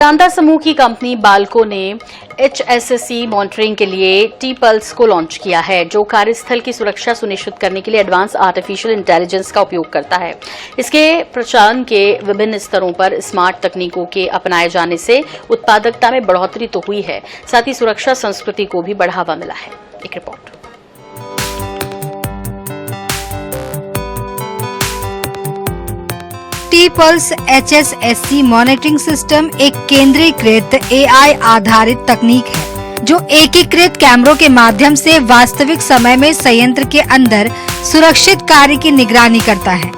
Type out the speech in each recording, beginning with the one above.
शानदार समूह की कंपनी बाल्को ने HSSC मॉनिटरिंग के लिए T-Pulse को लॉन्च किया है, जो कार्यस्थल की सुरक्षा सुनिश्चित करने के लिए एडवांस आर्टिफिशियल इंटेलिजेंस का उपयोग करता है। इसके प्रचालन के विभिन्न स्तरों पर स्मार्ट तकनीकों के अपनाए जाने से उत्पादकता में बढ़ोतरी तो हुई है, साथ ही सुरक्षा संस्कृति को भी बढ़ावा मिला है। एक report. T-Pulse HSSC monitoring system एक केंद्रीकृत AI आधारित तकनीक है, जो एकीकृत कैमरों के माध्यम से वास्तविक समय में संयंत्र के अंदर सुरक्षित कार्य की निगरानी करता है।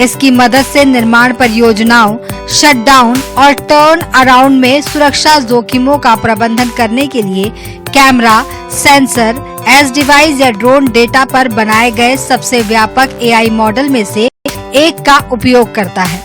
इसकी मदद से निर्माण परियोजनाओं, शटडाउन और टर्न अराउंड में सुरक्षा जोखिमों का प्रबंधन करने के लिए कैमरा, सेंसर, एज डिवाइस या ड्रोन डेटा पर बनाए गए सबसे व्यापक AI मॉडल में से एक का उपयोग करता है।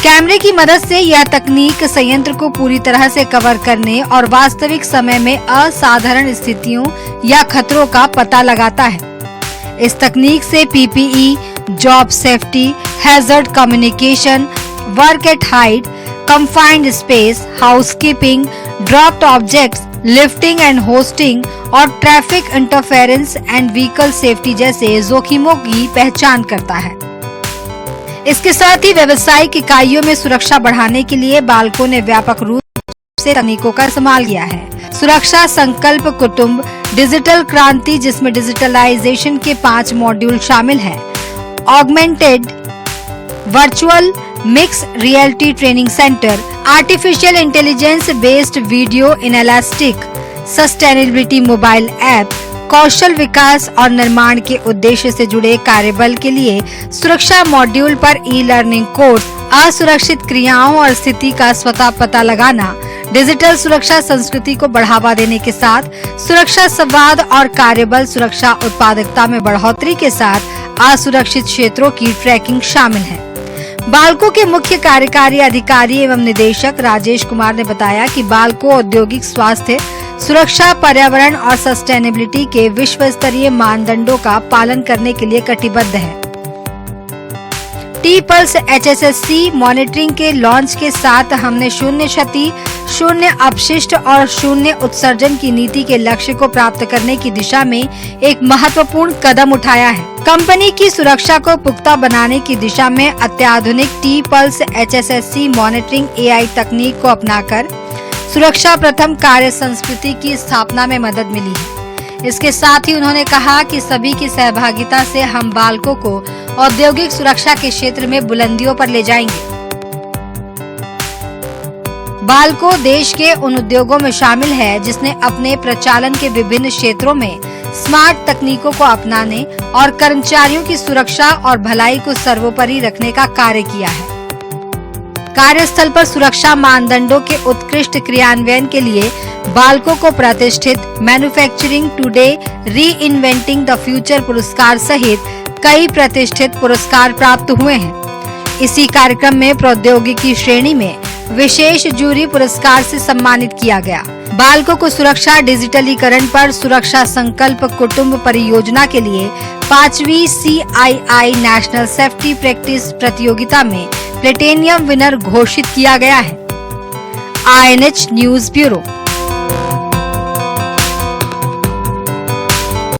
कैमरे की मदद से यह तकनीक संयंत्र को पूरी तरह से कवर करने और वास्तविक समय में असाधारण स्थितियों या खतरों का पता लगाता है। इस तकनीक से PPE, job safety, hazard communication, work at height, confined space, housekeeping, dropped objects, lifting and hoisting और traffic interference and vehicle safety जैसे जोखिमों की पहचान करता है। इसके साथ ही व्यावसायिक इकाइयों में सुरक्षा बढ़ाने के लिए बाल्को ने व्यापक रूप से तकनीकों का इस्तेमाल किया है। सुरक्षा संकल्प कुटुंब डिजिटल क्रांति, जिसमें डिजिटलाइजेशन के 5 मॉड्यूल शामिल हैं। Augmented virtual mix reality training centre, artificial intelligence based video analytics, sustainability mobile app, कौशल विकास और निर्माण के उद्देश्य से जुड़े कार्यबल के लिए सुरक्षा मॉड्यूल पर ई-लर्निंग कोर्स, असुरक्षित क्रियाओं और स्थिति का स्वतः पता लगाना, डिजिटल सुरक्षा संस्कृति को बढ़ावा देने के साथ सुरक्षा संवाद और कार्यबल सुरक्षा उत्पादकता में बढ़ोतरी के साथ असुरक्षित क्षेत्रों की ट्रैकिंग शामिल है। बाल्को के मुख्य कार्यकारी अधिकारी एवं निदेशक राजेश कुमार ने बताया कि बाल्को औद्योगिक स्वास्थ्य, सुरक्षा, पर्यावरण और सस्टेनेबिलिटी के विश्व स्तरीय मानदंडों का पालन करने के लिए कटिबद्ध है। T-Pulse HSSC मॉनिटरिंग के लॉन्च के साथ हमने शून्य क्षति, शून्य अपशिष्ट और शून्य उत्सर्जन की नीति के लक्ष्य को प्राप्त करने की दिशा में एक महत्वपूर्ण कदम उठाया है। कंपनी की सुरक्षा को पुख्ता बनाने की दिशा में अत्याधुनिक T-Pulse HSSC मॉनिटरिंग AI तकनीक को अपनाकर सुरक्षा प्रथम कार्य संस्कृति की स्थापना में मदद मिली है। इसके साथ ही उन्होंने कहा कि सभी की सहभागिता से हम बाल्को को औद्योगिक सुरक्षा के क्षेत्र में बुलंदियों पर ले जाएंगे। बाल्को देश के उन उद्योगों में शामिल है जिसने अपने प्रचालन के विभिन्न क्षेत्रों में स्मार्ट तकनीकों को अपनाने और कर्मचारियों की सुरक्षा और भलाई को सर्वोपरि रखने का कार्य किया है। कार्यस्थल पर सुरक्षा मानदंडों के उत्कृष्ट क्रियान्वयन के लिए बाल्को को प्रतिष्ठित मैन्युफैक्चरिंग टुडे री इन्वेंटिंग द फ्यूचर पुरस्कार सहित कई प्रतिष्ठित पुरस्कार प्राप्त हुए हैं। इसी कार्यक्रम में प्रौद्योगिकी श्रेणी में विशेष जूरी पुरस्कार से सम्मानित किया गया। बाल्को को सुरक्षा डिजिटलीकरण पर सुरक्षा संकल्प कुटुंब परियोजना के लिए 5वीं CII नेशनल सेफ्टी प्रैक्टिस प्रतियोगिता में प्लेटिनियम विनर घोषित किया गया है। INH news bureau.